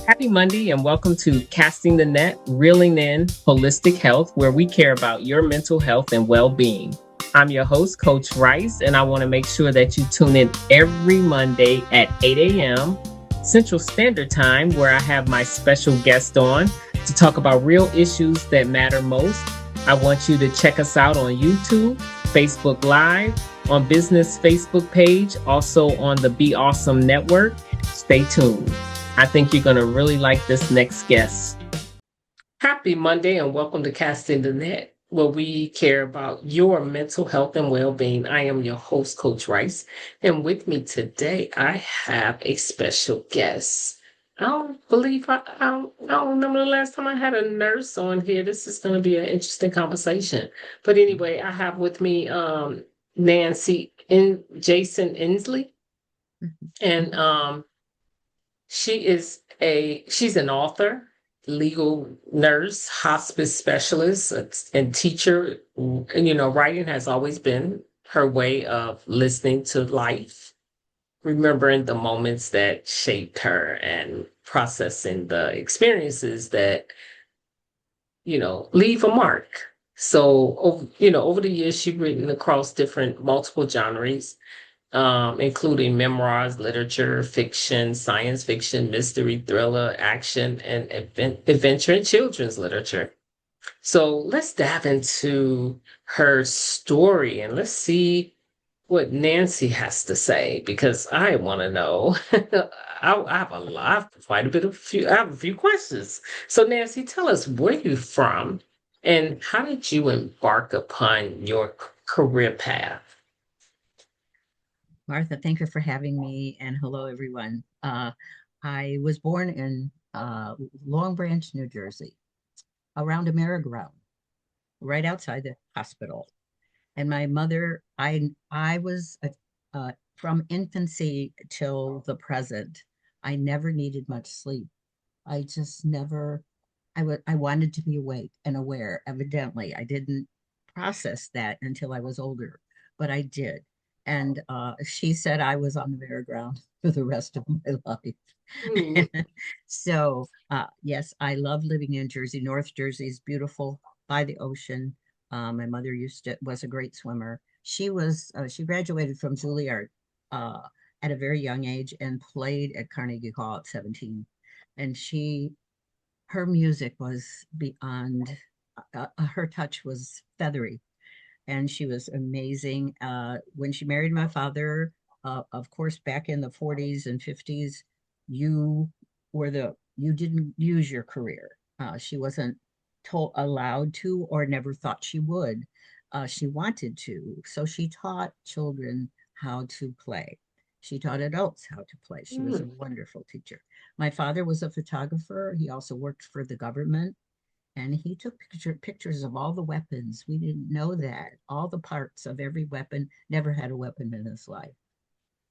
Happy Monday and welcome to Casting the Net, Reeling in Holistic Health, where we care about your mental health and well being. I'm your host, Coach Rice, and I want to make sure that you tune in every Monday at 8 a.m. Central Standard Time, where I have my special guest on to talk about real issues that matter most. I want you to check us out on YouTube, Facebook Live, on Business Facebook page, also on the Be Awesome Network. Stay tuned. I think you're going to really like this next guest. Happy Monday and welcome to Casting the Net, where we care about your mental health and well being. I am your host, Coach Rice, and with me today, I have a special guest. I don't remember the last time I had a nurse on here. This is going to be an interesting conversation. But anyway, I have with me Nancy Jasin Ensley, and she's an author, legal nurse, hospice specialist, and teacher. And writing has always been her way of listening to life, remembering the moments that shaped her and processing the experiences that, leave a mark. So, over the years, she's written across different multiple genres, including memoirs, literature, fiction, science fiction, mystery, thriller, action, and adventure and children's literature. So let's dive into her story and let's see what Nancy has to say because I want to know. I have a lot, quite a bit of few. I have a few questions. So Nancy, tell us where you're from and how did you embark upon your career path? Martha, thank you for having me, and hello, everyone. I was born in Long Branch, New Jersey, around a merry-go-round, right outside the hospital. And my mother, I was from infancy till the present. I never needed much sleep. I just never. I wanted to be awake and aware. Evidently, I didn't process that until I was older, but I did. And she said I was on the merry-go-round for the rest of my Hmm. life. So, yes, I love living in Jersey. North Jersey is beautiful by the ocean. My mother was a great swimmer. She graduated from Juilliard uh, at a very young age and played at Carnegie Hall at 17. And her music was beyond, her touch was feathery, and she was amazing. When she married my father, of course, back in the 40s and 50s, you you didn't use your career. She wasn't allowed to, or never thought she would. She wanted to, so she taught children how to play. She taught adults how to play. She was a Hmm. wonderful teacher. My father was a photographer. He also worked for the government, and he took pictures of all the weapons. We didn't know that. All the parts of every weapon. Never had a weapon in his life.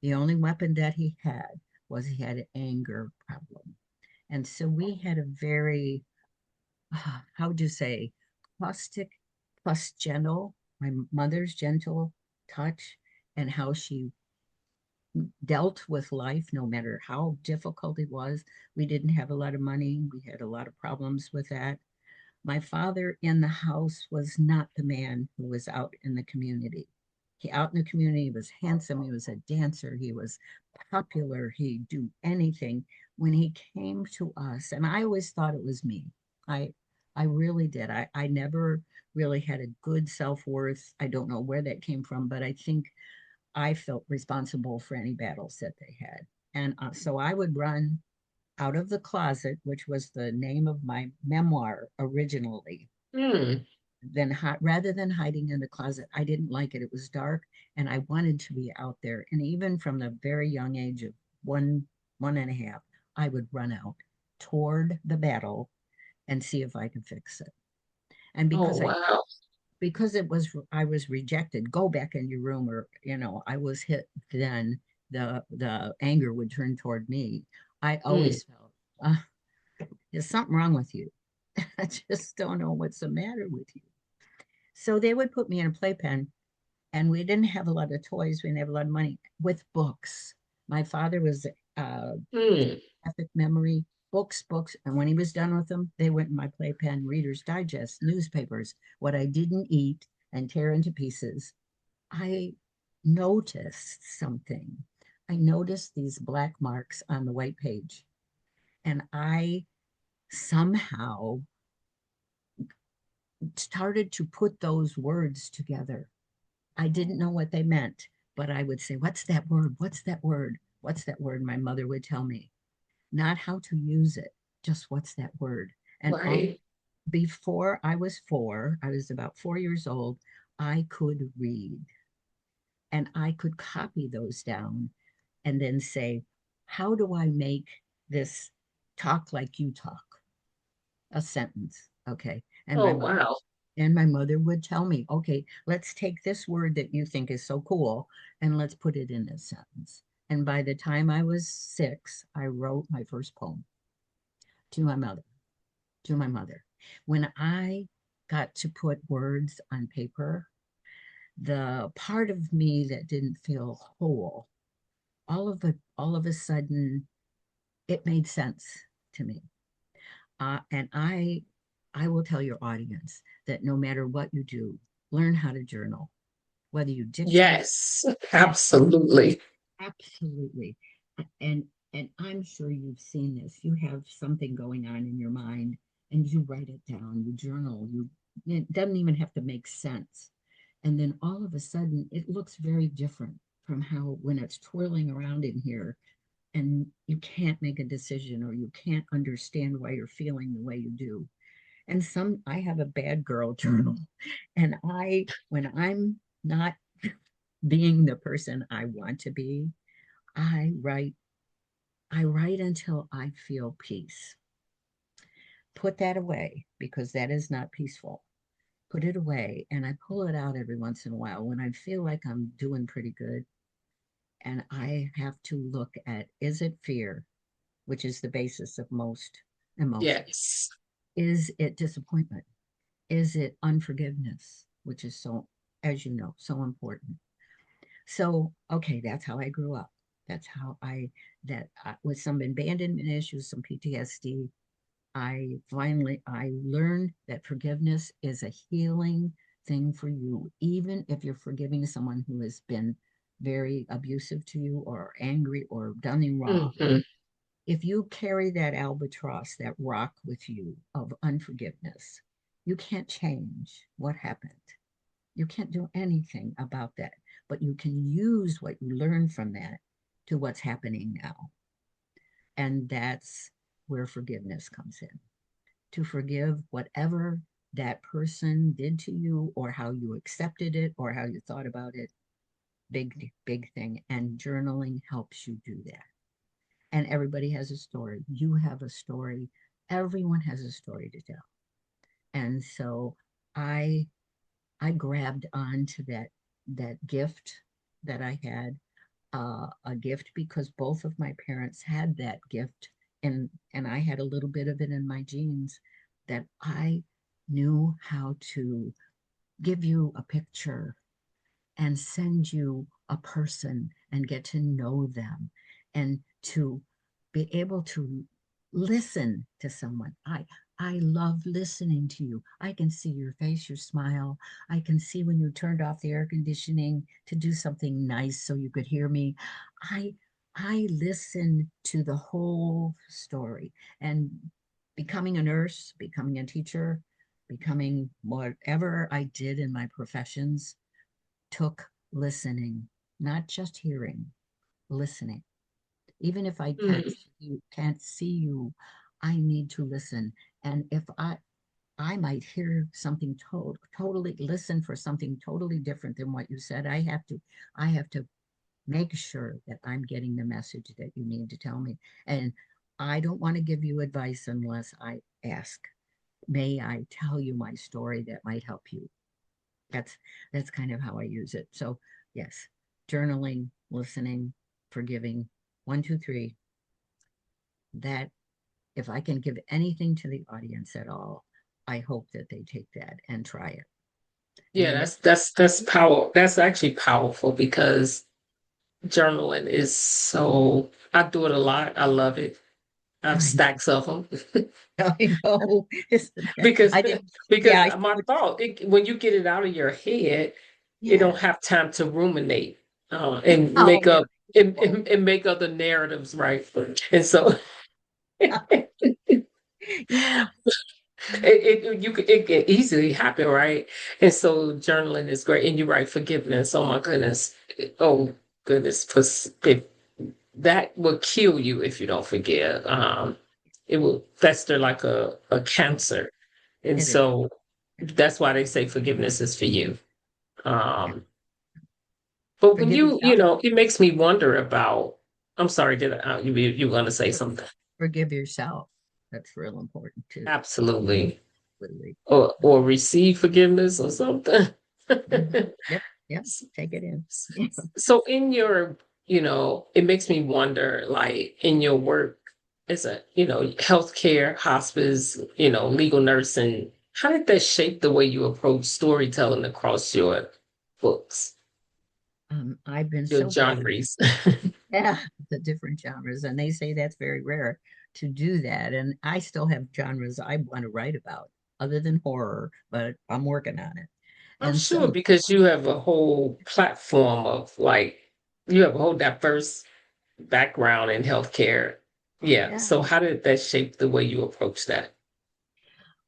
The only weapon that he had was he had an anger problem. And so we had a very, how would you say, caustic plus gentle, my mother's gentle touch, and how she dealt with life no matter how difficult it was. We didn't have a lot of money. We had a lot of problems with that. My father in the house was not the man who was out in the community. He out in the community was handsome. He was a dancer. He was popular. He'd do anything. When he came to us, and I always thought it was me. I I really did. I never really had a good self-worth. I don't know where that came from, but I think I felt responsible for any battles that they had. And so I would run out of the closet, which was the name of my memoir originally, Hmm. rather than hiding in the closet. I didn't like it. It was dark, and I wanted to be out there. And even from the very young age of one and a half, I would run out toward the battle and see if I could fix it. And Oh, wow. because it was I was rejected, go back in your room, or I was hit, then the anger would turn toward me. I Hmm. always felt, uh, there's something wrong with you. I just don't know what's the matter with you. So they would put me in a playpen, and we didn't have a lot of toys. We didn't have a lot of money with books. My father was Hmm. epic memory, books, books. And when he was done with them, they went in my playpen, Reader's Digest, newspapers, what I didn't eat and tear into pieces. I noticed something. I noticed these black marks on the white page, and I somehow started to put those words together. I didn't know what they meant, but I would say, "What's that word? What's that word? What's that word?" My mother would tell me, not how to use it, just what's that word. And all, Right. before I was four, I was about 4 years old, I could read and I could copy those down and then say, how do I make this talk like you talk? A sentence. Okay. Oh, wow. And my mother would tell me, okay, let's take this word that you think is so cool and let's put it in a sentence. And by the time I was 6, I wrote my first poem to my mother, to my mother. When I got to put words on paper, the part of me that didn't feel whole, all of a sudden, it made sense to me. And I will tell your audience that no matter what you do, learn how to journal, whether you dictate. Yes, absolutely. Absolutely. And and I'm sure you've seen this. You have something going on in your mind and you write it down, you journal, it doesn't even have to make sense. And then all of a sudden it looks very different from how when it's twirling around in here and you can't make a decision or you can't understand why you're feeling the way you do. And I have a bad girl journal. And when I'm not being the person I want to be, I write I write until I feel peace. Put that away because that is not peaceful. Put it away and I pull it out every once in a while when I feel like I'm doing pretty good. And I have to look at, is it fear, which is the basis of most emotions? Yes. Is it disappointment? Is it unforgiveness, which is so, as you know, so important? So, okay, that's how I grew up. That's how with some abandonment issues, some PTSD, I learned that forgiveness is a healing thing for you, even if you're forgiving someone who has been very abusive to you or angry or done you wrong. Hmm. If you carry that albatross, that rock with you of unforgiveness, you can't change what happened. You can't do anything about that, but you can use what you learned from that to what's happening now. And that's where forgiveness comes in, to forgive whatever that person did to you or how you accepted it or how you thought about it. Big, big thing. And journaling helps you do that. And everybody has a story. You have a story. Everyone has a story to tell. And so I I grabbed onto that gift that I had, a gift because both of my parents had that gift, and I had a little bit of it in my genes, that I knew how to give you a picture and send you a person and get to know them and to be able to listen to someone. I love listening to you. I can see your face, your smile. I can see when you turned off the air conditioning to do something nice so you could hear me. I I listen to the whole story. And becoming a nurse, becoming a teacher, becoming whatever I did in my professions took listening, not just hearing, listening. Even if I can't see you, I need to listen. And if I might hear something totally listen for something totally different than what you said. I have to make sure that I'm getting the message that you need to tell me. And I don't want to give you advice unless I ask. May I tell you my story that might help you? That's that's kind of how I use it. So yes, journaling, listening, forgiving, 1, 2, 3. That if I can give anything to the audience at all, I hope that they take that and try it. And Yeah, then that's power. That's actually powerful because journaling is so, I do it a lot. I love it. I have I, stacks of them. I know. because I didn't, because yeah, I my would, thought when you get it out of your head, it don't yeah. have time to ruminate and Oh, make yeah. up and make other narratives, right? And so Yeah. it can easily happen, right? And so journaling is great. And you're right, forgiveness. Oh my goodness. Oh goodness. That will kill you if you don't forgive. It will fester like a cancer. And It is. so that's why they say forgiveness is for you. Yeah. Um, but when Forgive yourself. it makes me wonder about, I'm sorry, you were going to say something? Forgive yourself. That's real important too. Absolutely. Absolutely. Or receive forgiveness or something. Mhm. Yep. Yep. Take it in. So in your, it makes me wonder, like in your work as a, healthcare, hospice, legal nursing, how did that shape the way you approach storytelling across your books, I've been your so blessed. genres? Yeah, the different genres, and they say that's very rare to do that. And I still have genres I want to write about, other than horror, but I'm working on it. I'm And sure so, because you have a whole platform of like, you have a whole diverse background in healthcare. Yeah. yeah, So how did that shape the way you approach that?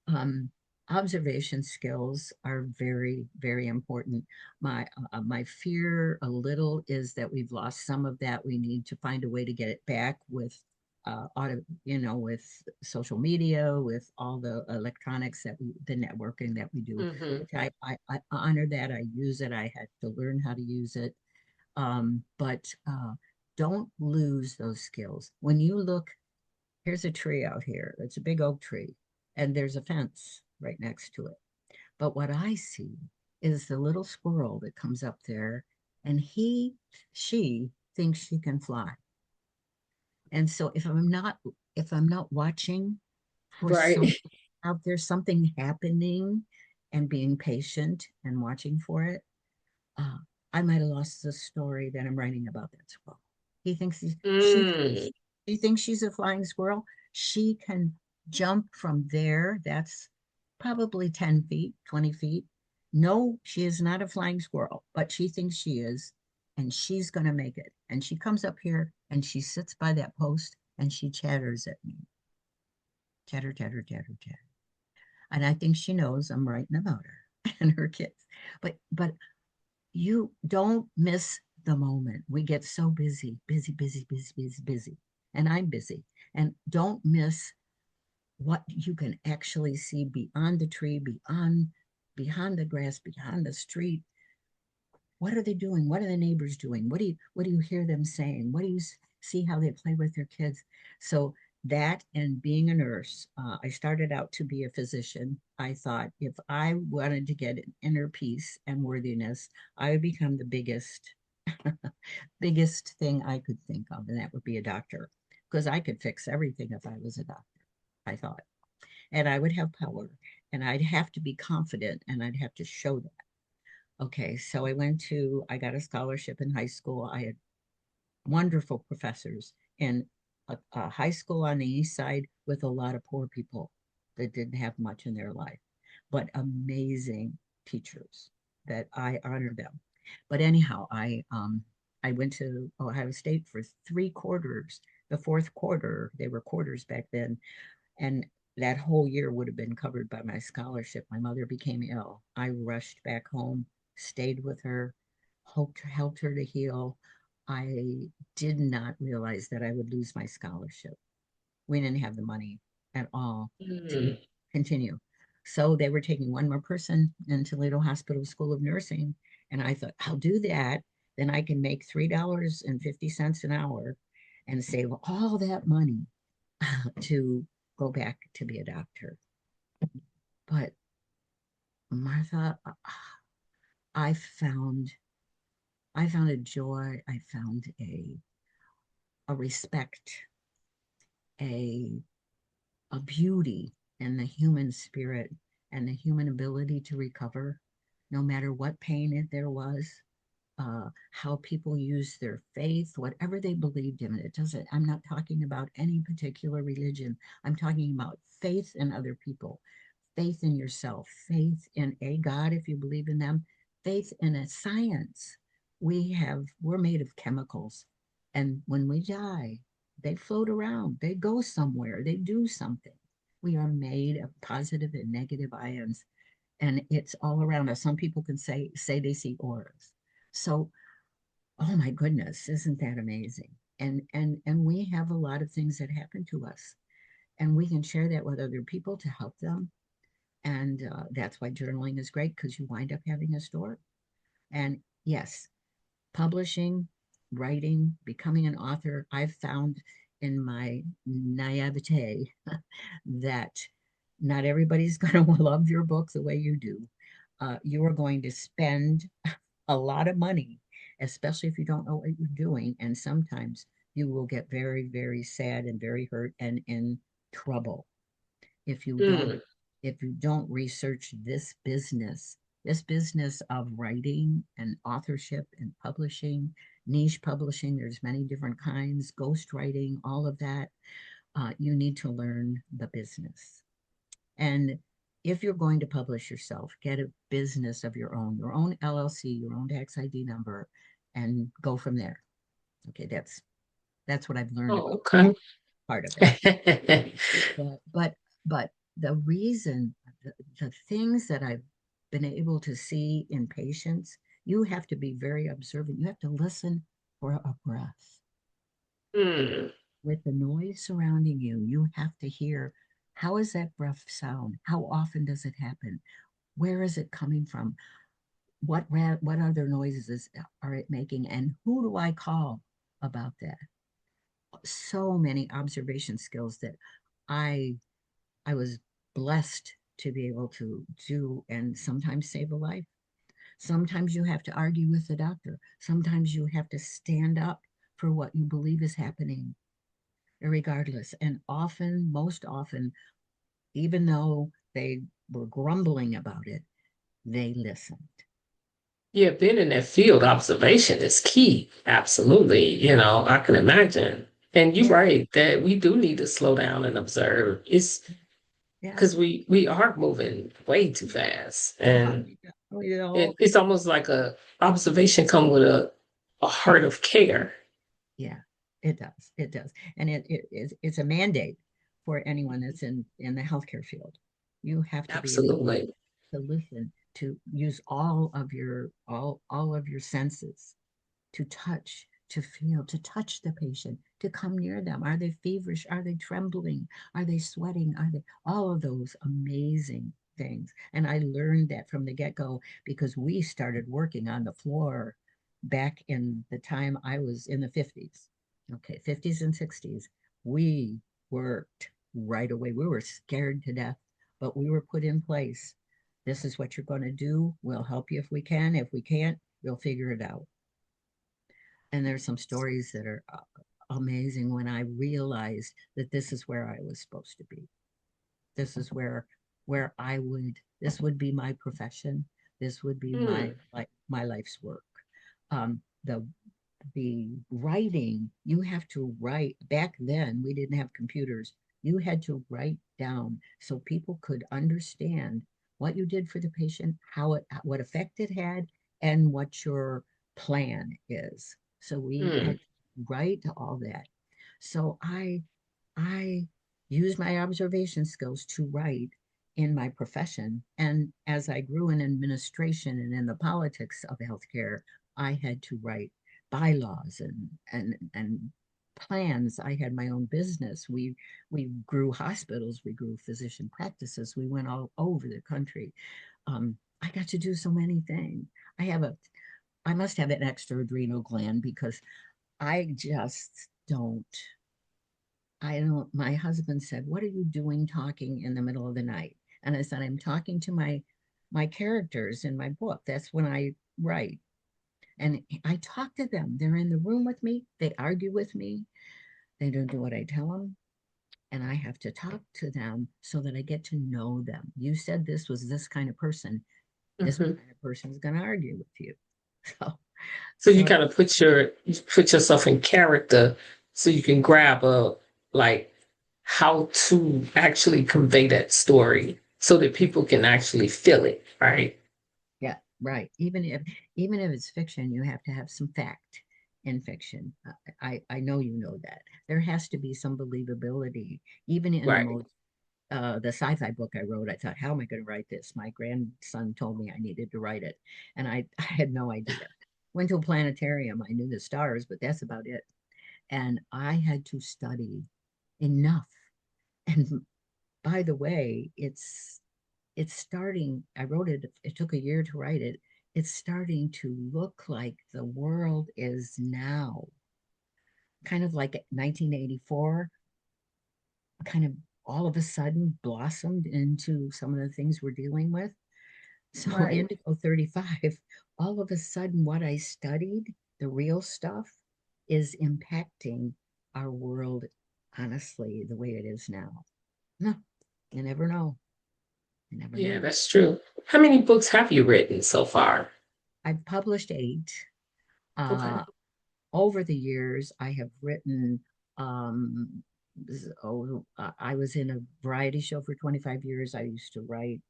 um, observation skills are very, very important. My fear a little is that we've lost some of that. We need to find a way to get it back with with social media, with all the electronics the networking that we do, Hmm. which I honor that. I use it. I had to learn how to use it. But don't lose those skills. When you look, here's a tree out here. It's a big oak tree, and there's a fence right next to it. But what I see is the little squirrel that comes up there, and she thinks she can fly. And so if I'm not watching for Right. some out there, something happening, and being patient and watching for it, uh, I might have lost the story that I'm writing about that squirrel. He thinks he's, Mm. she thinks she's a flying squirrel. She can jump from there. That's probably 10 feet, 20 feet. No, she is not a flying squirrel, but she thinks she is, and she's going to make it. And she comes up here and she sits by that post and she chatters at me. Chatter, chatter, chatter, chatter. And I think she knows I'm writing about her and her kids. But you don't miss the moment. We get so busy, busy, busy, busy, busy, busy. And I'm busy. And don't miss what you can actually see beyond the tree, behind the grass, behind the street. What are they doing? What are the neighbors doing? What do you hear them saying? What do you see how they play with their kids? So that and being a nurse, I started out to be a physician. I thought if I wanted to get inner peace and worthiness, I would become the biggest thing I could think of, and that would be a doctor, because I could fix everything if I was a doctor, I thought. And I would have power, and I'd have to be confident, and I'd have to show that. Okay, so I got a scholarship in high school. I had wonderful professors in a high school on the east side with a lot of poor people that didn't have much in their life, but amazing teachers that I honor them. But anyhow, I went to Ohio State for 3 quarters. The fourth quarter, they were quarters back then, and that whole year would have been covered by my scholarship. My mother became ill. I rushed back home, stayed with her, helped her to heal. I did not realize that I would lose my scholarship. We didn't have the money at all to Mm. continue. So they were taking one more person into Toledo Hospital School of Nursing. And I thought, I'll do that. Then I can make $3.50 an hour and save all that money to go back to be a doctor. But Martha, I found I found a joy. I found a respect, a a beauty in the human spirit and the human ability to recover, no matter what pain there was. how people use their faith, whatever they believed in. It doesn't, I'm not talking about any particular religion. I'm talking about faith in other people, faith in yourself, faith in a God, if you believe in them, faith in a science. We're made of chemicals. And when we die, they float around, they go somewhere, they do something. We are made of positive and negative ions, and it's all around us. Some people can say they see auras. So, oh my goodness, isn't that amazing? And we have a lot of things that happen to us, and we can share that with other people to help them. And that's why journaling is great, because you wind up having a story. And yes, publishing, writing, becoming an author, I've found in my naivete that not everybody's going to love your book the way you do. You are going to spend a lot of money, especially if you don't know what you're doing. And sometimes you will get very, very sad and very hurt and in trouble if you don't Mm. if you don't research this business of writing and authorship and publishing, niche publishing. There's many different kinds, ghostwriting, all of that. You need to learn the business. And if you're going to publish yourself, get a business of your own LLC, your own tax ID number, and go from there. Okay, that's what I've learned Oh, about okay. part of it. But the reason, the things that I've been able to see in patients, you have to be very observant. You have to listen for a breath. Mm. With the noise surrounding you, you have to hear, how is that breath sound? How often does it happen? Where is it coming from? What other noises are it making? And who do I call about that? So many observation skills that I I was blessed to be able to do and sometimes save a life. Sometimes you have to argue with the doctor. Sometimes you have to stand up for what you believe is happening, regardless. And often, most often, even though they were grumbling about it, they listened. Yeah, being in that field, observation is key. Absolutely. I can imagine. And you're Yeah, right that we do need to slow down and observe. It's yeah, because we are moving way too fast. yeah. And You know, it's almost like a observation come with a heart of care. yeah, it does. It does. And it's a mandate for anyone that's in the healthcare field. You have to be able Absolutely. to listen, to use all of your senses, to touch, to feel, to touch the patient, to come near them. Are they feverish? Are they trembling? Are they sweating? Are they all of those amazing things? And I learned that from the get-go because we started working on the floor back in the time I was in the 50s. Okay, 50s and 60s. We worked right away. We were scared to death, but we were put in place. This is what you're going to do. We'll help you if we can. If we can't, we'll figure it out. And there's some stories that are amazing when I realized that this is where I was supposed to be. This is where I would this would be my profession. This would be Hmm. my life's work. The writing, you have to write. Back then we didn't have computers. You had to write down so people could understand what you did for the patient, what effect it had, and what your plan is. So we Hmm. had to write all that. So I use my observation skills to write in my profession. And as I grew in administration and in the politics of healthcare, I had to write bylaws and plans. I had my own business. We grew hospitals, we grew physician practices, we went all over the country. I got to do so many things. I have a I must have an extra adrenal gland because I just don't I don't, my husband said, "What are you doing talking in the middle of the night?" And I said, "I'm talking to my characters in my book. That's when I write." And I talk to them. They're in the room with me. They argue with me. They don't do what I tell them. And I have to talk to them so that I get to know them. You said this was this kind of person. This Mhm. kind of person is going to argue with you. So, So you So kind of you put yourself in character so you can grab a like how to actually convey that story so that people can actually feel it, right? yeah, right. Even if it's fiction, you have to have some fact in fiction. I know you know that. There has to be some believability, even in the Right. most the sci-fi book I wrote. I thought, how am I going to write this? My grandson told me I needed to write it, and I had no idea. Went to a planetarium. I knew the stars, but that's about it. And I had to study enough. And by the way, it's starting. I wrote it. It took a year to write it. It's starting to look like the world is now, kind of like 1984, kind of all of a sudden blossomed into some of the things we're dealing with. So Right. Indigo 35, all of a sudden, what I studied, the real stuff, is impacting our world, honestly, the way it is now. No, you never know. You never Yeah, know. that's true. How many books have you written so far? I've published 8. Okay. Uh, Over the years, I have written. Um, I was in a variety show for 25 years. I used to write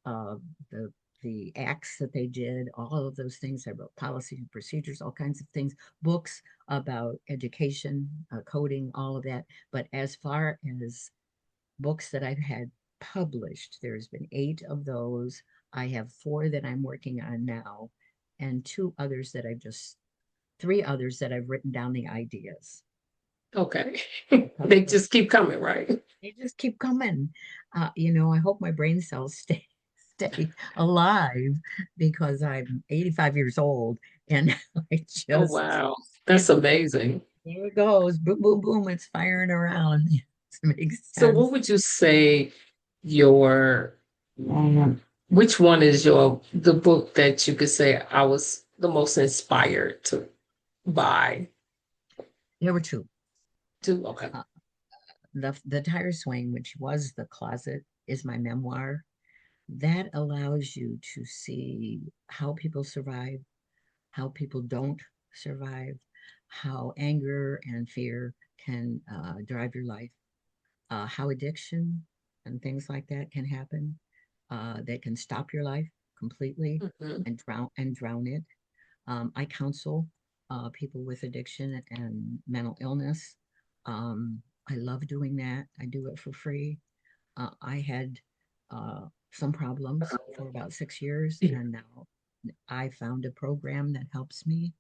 uh, the the acts that they did, all of those things. I wrote policies and procedures, all kinds of things, books about education, coding, all of that. But as far as books that I've had published, there's been 8 of those. I have 4 that I'm working on now, and 3 others that I've written down the ideas. Okay. Because They just keep coming, right? they just keep coming. I hope my brain cells stay alive because I'm 85 years old and I Oh, just wow. it That's amazing. there it goes. Boom, boom, boom. It's firing around. It makes So what sense. would you say your which one is the book that you could say I was the most inspired to buy? There were 2. To okay. Uh, the Tire Swing, which was The Closet, is my memoir. That allows you to see how people survive, how people don't survive, how anger and fear can drive your life, how addiction and things like that can happen, that can stop your life completely Mhm. and drown it. I counsel people with addiction and mental illness. I love doing that. I do it for free. I had some problems for about 6 years, Yeah. and now I found a program that helps me,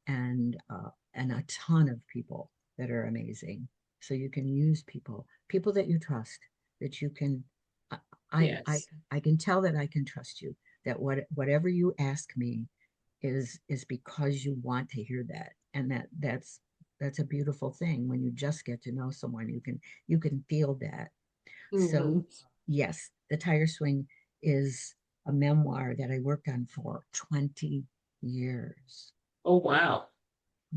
and a ton of people that are amazing. So you can use people that you trust, that you can. I I I, Yes. I can tell that I can trust you. That whatever you ask me is because you want to hear that, and that's a beautiful thing when you just get to know someone. You can feel that. So, Hmm. yes, The Tire Swing is a memoir that I worked on for 20 years. Oh, wow.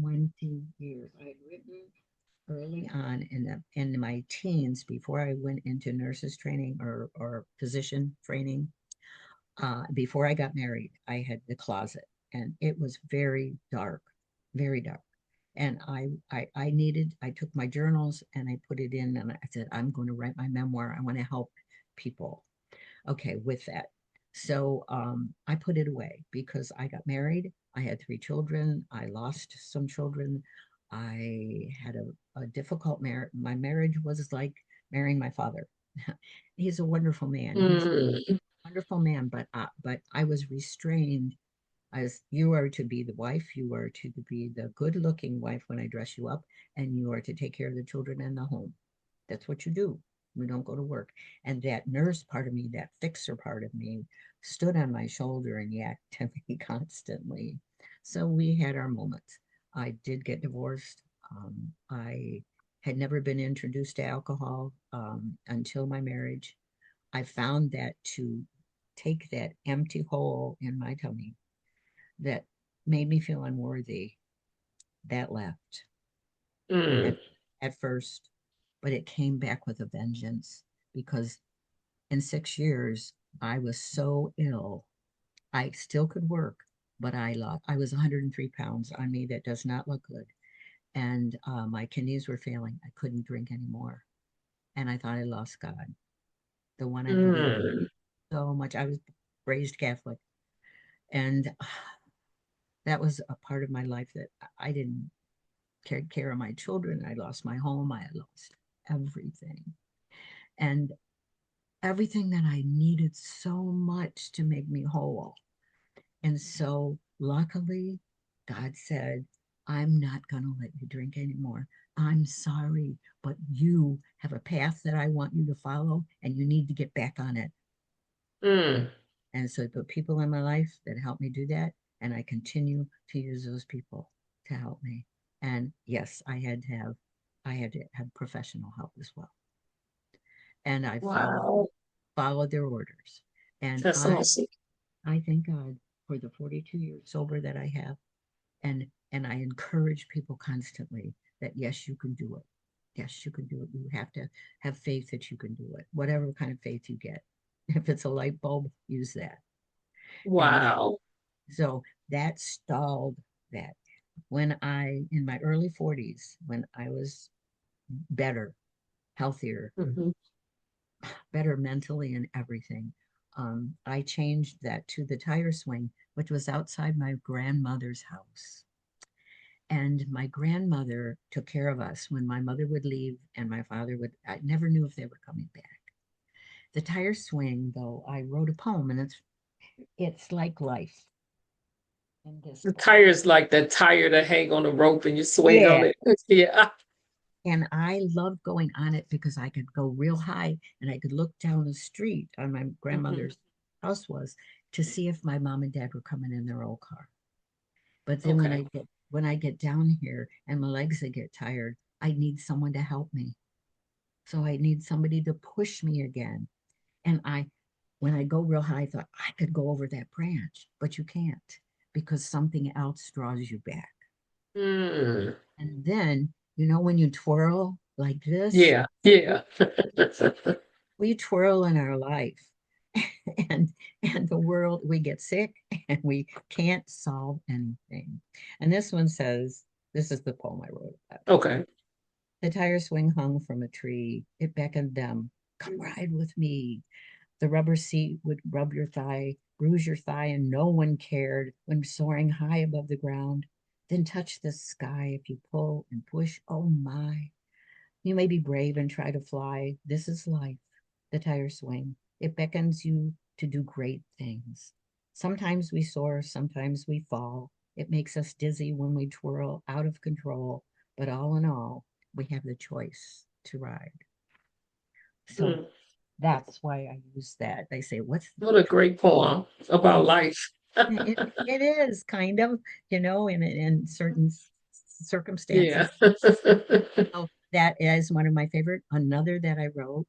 20 years. I had written early on in my teens before I went into nurses training or physician training. Before I got married, I had The Closet, and it was very dark, very dark. And I took my journals and I put it in, and I said, I'm going to write my memoir. I want to help people. Okay, with that. So I put it away because I got married. I had 3 children. I lost some children. I had a difficult marriage. My marriage was like marrying my father. He's a wonderful man. He's a Mm. wonderful man, but I was restrained as you are to be the wife, you are to be the good looking wife when I dress you up, and you are to take care of the children and the home. That's what you do. We don't go to work. And that nurse part of me, that fixer part of me, stood on my shoulder and yacked to me constantly. So we had our moments. I did get divorced. I had never been introduced to alcohol until my marriage. I found that to take that empty hole in my tummy that made me feel unworthy, that left Mm. at, at first, but it came back with a vengeance because in 6 years, I was so ill. I still could work, but I was 103 pounds on me. That does not look good. And my kidneys were failing. I couldn't drink anymore. And I thought I lost God, the one I believed Mm. so much. I was raised Catholic. And that was a part of my life that I didn't take care of my children. I lost my home. I lost everything. And everything that I needed so much to make me whole. And so luckily, God said, I'm not going to let you drink anymore. I'm sorry, but you have a path that I want you to follow, and you need to get back on it. Mm. And so he put people in my life that helped me do that. And I continue to use those people to help me. And yes, I had to have professional help as well. And I Wow. followed their orders. And That's awesome. I thank God for the 42 years sober that I have. And I encourage people constantly that yes, you can do it. Yes, you can do it. You have to have faith that you can do it, whatever kind of faith you get. If it's a light bulb, use that. And Wow. so that stalled that. When in my early 40s, when I was better, healthier, Mhm. better mentally and everything, I changed that to the tire swing, which was outside my grandmother's house. And my grandmother took care of us when my mother would leave and my father would, I never knew if they were coming back. The tire swing, though, I wrote a poem and it's like life in this The poem. tire's like that tire to hang on a rope and you swing on Yeah. it. Yeah. And I loved going on it because I could go real high and I could look down the street on my Mhm. grandmother's house was to see if my mom and dad were coming in their old car. But then Okay. when I get down here and my legs they get tired, I need someone to help me. So I need somebody to push me again. And when I go real high, I thought I could go over that branch, but you can't because something else draws you back. Mm. And then, when you twirl like this, Yeah. Yeah. we twirl in our life and the world, we get sick and we can't solve anything. And this one says, this is the poem I wrote about. Okay. The tire swing hung from a tree. It beckoned them. Come ride with me. The rubber seat would rub your thigh, bruise your thigh, and no one cared when soaring high above the ground. Then touch the sky if you pull and push. Oh my. You may be brave and try to fly. This is life, the tire swing. It beckons you to do great things. Sometimes we soar, sometimes we fall. It makes us dizzy when we twirl out of control. But all in all, we have the choice to ride. So Mm. that's why I use that. They say, what's What a great poem about oh, life. it is kind of, in certain Yeah. circumstances. Oh, that is one of my favorite. Another that I wrote,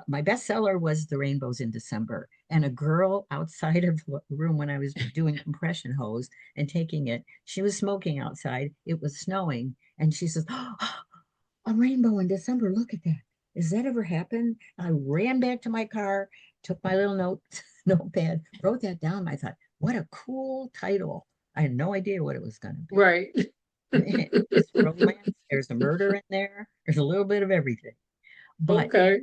my bestseller was The Rainbows in December. And a girl outside of the room when I was doing compression hose and taking it, she was smoking outside. It was snowing. And she says, oh, a rainbow in December. Look at that. Has that ever happened? I ran back to my car, took my little notepad, wrote that down. I thought, what a cool title. I had no idea what it was going to be. Right. It's romance. There's a murder in there. There's a little bit of everything. But Okay.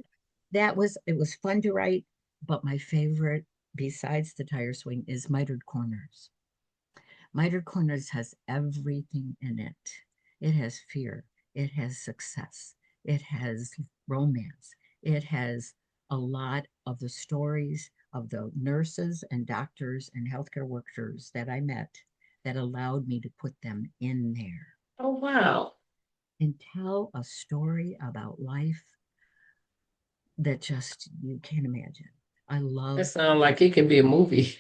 it was fun to write. But my favorite, besides the tire swing, is Mitered Corners. Mitered Corners has everything in it. It has fear. It has success. It has romance. It has a lot of the stories of the nurses and doctors and healthcare workers that I met that allowed me to put them in there Oh, wow. and tell a story about life that just you can't imagine. I That love sounds like it can be a movie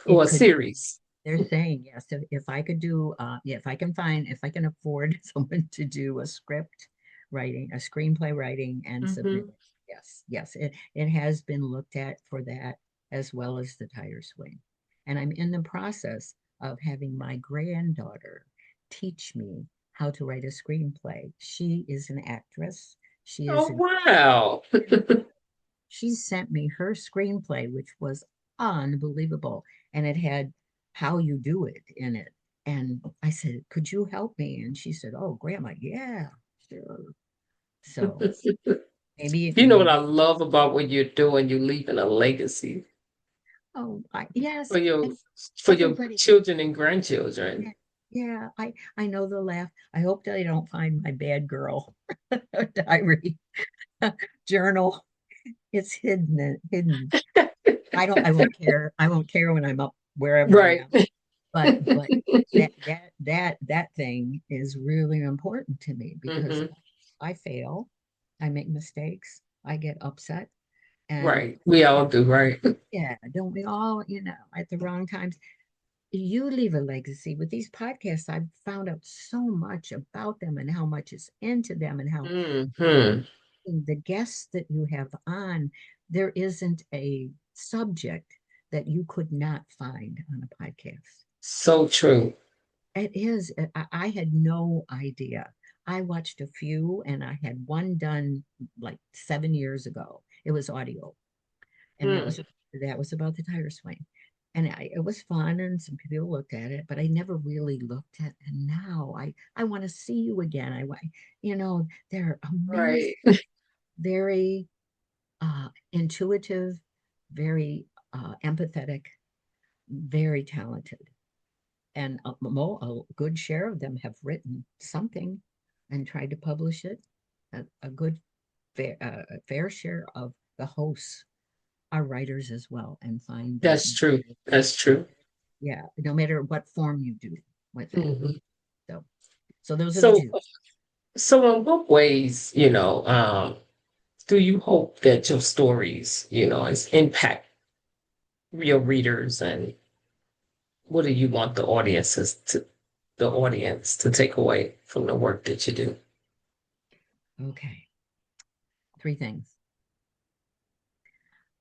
or it. a Could series. They're saying yes. If I could do, yeah, if I can afford someone to do a script writing, a screenplay writing, and submit Hmm. it, yes, yes, it has been looked at for that as well as the tire swing, and I'm in the process of having my granddaughter teach me how to write a screenplay. She is an actress. She is Oh, an wow. she sent me her screenplay, which was unbelievable, and it had how you do it in it. And I said, could you help me? And she said, oh, Grandma, yeah, sure. So You know what maybe, I love about what you're doing? You're leaving a legacy oh, yes. for your And for your everybody, children and grandchildren. yeah, yeah, I know they'll laugh. I hope they don't find my bad girl diary journal. It's hidden. I won't care. I won't care when I'm up wherever I Right. am. But that thing is really important to me because Hmm. I fail, I make mistakes, I get upset, and Right. We all do, right? yeah, don't we all, at the wrong times. You leave a legacy with these podcasts. I've found out so much about them and how much is into them and how Hmm. the guests that you have on, there isn't a subject that you could not find on a podcast. So true. It is. I had no idea. I watched a few and I had one done like 7 years ago. It was audio, and that Hmm. was about the tire swing. And it was fun and some people looked at it, but I never really looked at it. And now I want to see you again. They're amazing, Right. very intuitive, very empathetic, very talented. And a good share of them have written something and tried to publish it. A good fair share of the hosts are writers as well and find that That's true. That's true. yeah, no matter what form you do with it. Hmm. So so those are the So, two. so in what ways, do you hope that your stories, is impact your readers, and what do you want the audience to take away from the work that you do? Okay, three things.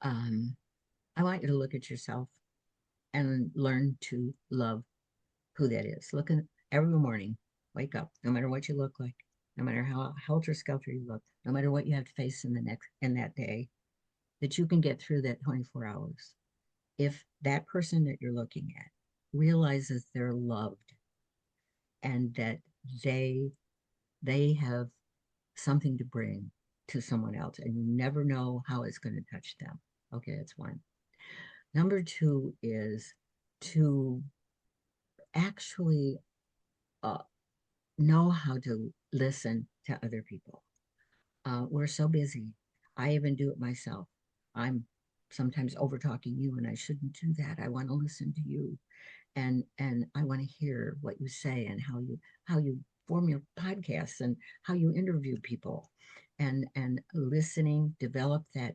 Um, I want you to look at yourself and learn to love who that is. Look at every morning, wake up, no matter what you look like, no matter how helter skelter you look, no matter what you have to face in that day, that you can get through that 24 hours. If that person that you're looking at realizes they're loved and that they they have something to bring to someone else, and you never know how it's going to touch them. Okay, that's one. Number two is to actually uh, know how to listen to other people. We're so busy. I even do it myself. I'm sometimes over talking you, and I shouldn't do that. I want to listen to you, and I want to hear what you say and how you form your podcasts and how you interview people, and listening. Develop that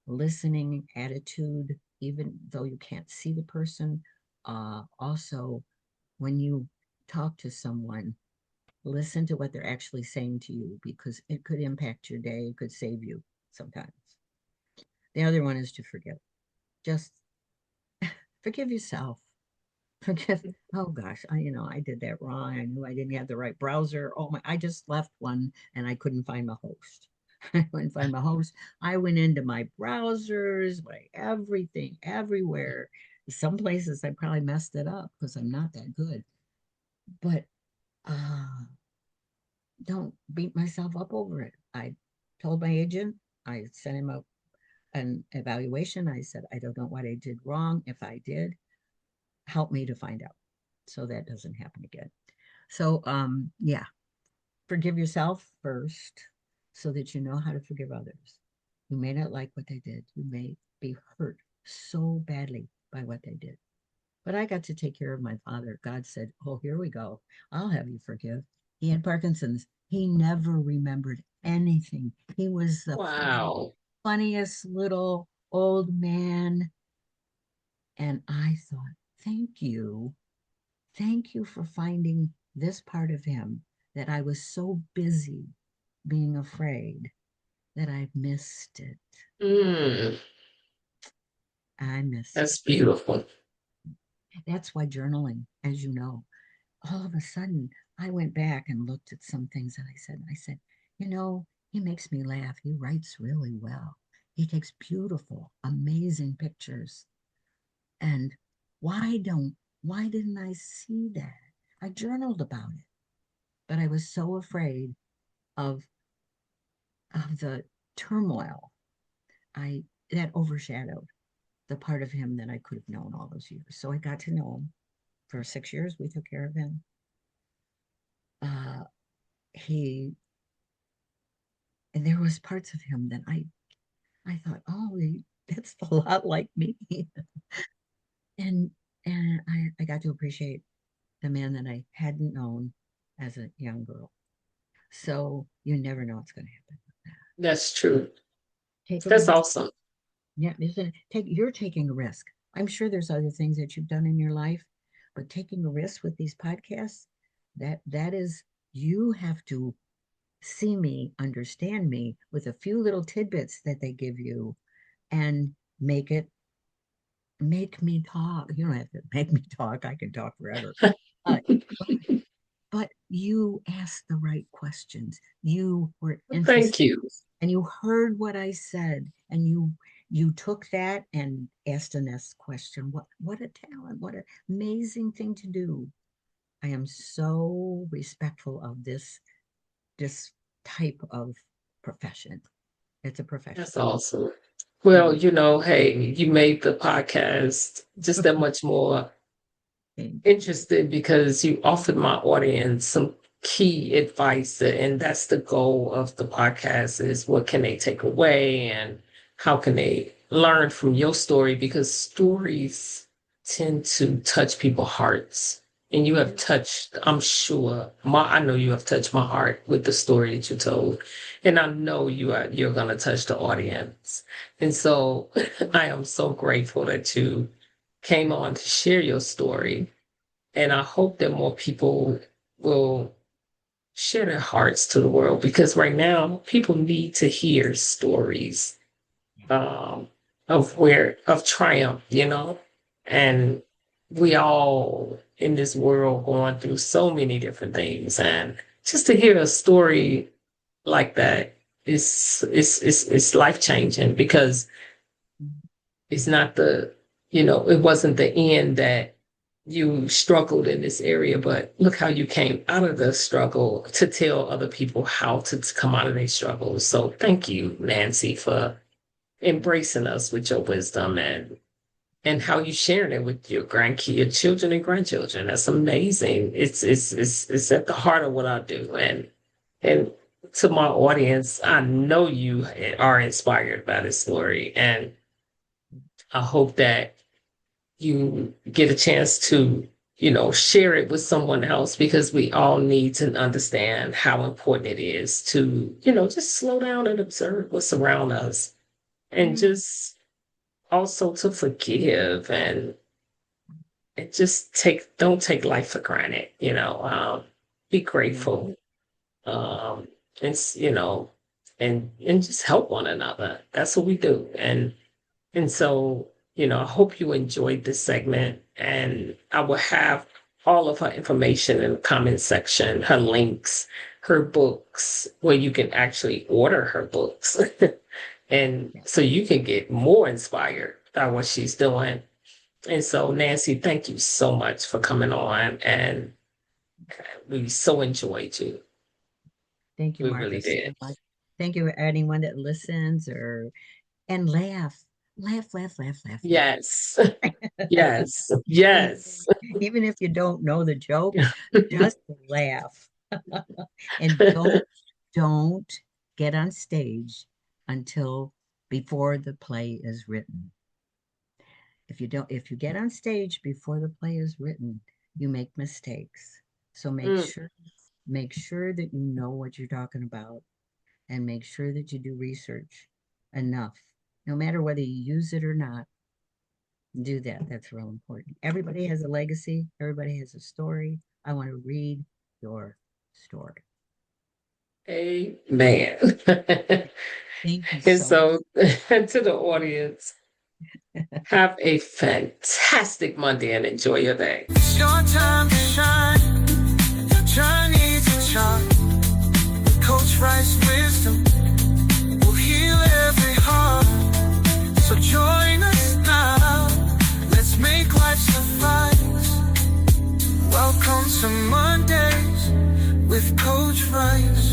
listening attitude, even though you can't see the person. Also, when you talk to someone, listen to what they're actually saying to you because it could impact your day. It could save you sometimes. The other one is to forgive. Just forgive yourself. Forgive. Oh gosh, I did that wrong. I knew I didn't have the right browser. Oh my, I just left one and I couldn't find my host. I couldn't find my host. I went into my browsers, my everything, everywhere. Some places I probably messed it up because I'm not that good. But uh don't beat myself up over it. I told my agent, I sent him an evaluation. I said, I don't know what I did wrong. If I did, help me to find out so that doesn't happen again. So, yeah, forgive yourself first so that you know how to forgive others. You may not like what they did. You may be hurt so badly by what they did. But I got to take care of my father. God said, oh, here we go. I'll have you forgive. He had Parkinson's. He never remembered anything. He was the Wow. funniest little old man. And I thought, thank you. Thank you for finding this part of him that I was so busy being afraid that I missed it. Mm, I missed that's it. beautiful. That's why journaling, as you know, all of a sudden I went back and looked at some things that I said, he makes me laugh. He writes really well. He takes beautiful, amazing pictures. And why don't Why didn't I see that? I journaled about it, but I was so afraid of the turmoil. I that overshadowed the part of him that I could have known all those years. So I got to know him for 6 years. We took care of him. He and there was parts of him that I thought, oh, that's a lot like me. and I got to appreciate the man that I hadn't known as a young girl. So you never know what's going to happen. That's true. Take a That's risk. awesome. Yeah, you're taking a risk. I'm sure there's other things that you've done in your life, but taking a risk with these podcasts, that is, you have to see me, understand me with a few little tidbits that they give you and make me talk. You don't have to make me talk. I can talk forever. Uh, but you asked the right questions. You were Thank interested you. and you heard what I said and you took that and asked the next question. What a talent, what an amazing thing to do. I am so respectful of this type of profession. It's a profession. That's awesome. Well, Mm. hey, you made the podcast just that much more interested because you offered my audience some key advice, and that's the goal of the podcast: is what can they take away and how can they learn from your story, because stories tend to touch people's hearts, and you have touched, I'm sure, I know you have touched my heart with the story that you told, and I know you're going to touch the audience. And so I am so grateful that you came on to share your story, and I hope that more people will share their hearts to the world, because right now people need to hear stories um, of triumph, and we all in this world going through so many different things, and just to hear a story like that is life changing, because it's not it wasn't the end that you struggled in this area, but look how you came out of the struggle to tell other people how to come out of their struggles. So thank you, Nancy, for embracing us with your wisdom, and how you sharing it with your children and grandchildren. That's amazing. It's at the heart of what I do. And to my audience, I know you are inspired by this story, and I hope that you get a chance to, share it with someone else, because we all need to understand how important it is to, just slow down and observe what's around us, and just also to forgive, and just don't take life for granted, be grateful, um, and, and just help one another. That's what we do. And so, I hope you enjoyed this segment, and I will have all of her information in the comment section, her links, her books, where you can actually order her books. And so you can get more inspired by what she's doing. And so, Nancy, thank you so much for coming on, and we so enjoyed you. Thank you, We Martha, really so did. much. Thank you for anyone that listens and laugh. Laugh, laugh, laugh, laugh, Yes. laugh. Yes. even, Yes. even if you don't know the joke, just laugh. And don't get on stage until before the play is written. If you get on stage before the play is written, you make mistakes. So make sure that you know what you're talking about, and make sure that you do research enough. No matter whether you use it or not, do that. That's real important. Everybody has a legacy, everybody has a story. I want to read your story. Amen. Thank you And so much. so, to the audience, have a fantastic Monday and enjoy your day. It's your time to shine, your journey to chart. Coach Rice wisdom will heal every heart. So join us now. Let's make life suffice. to Mondays with Coach Rice.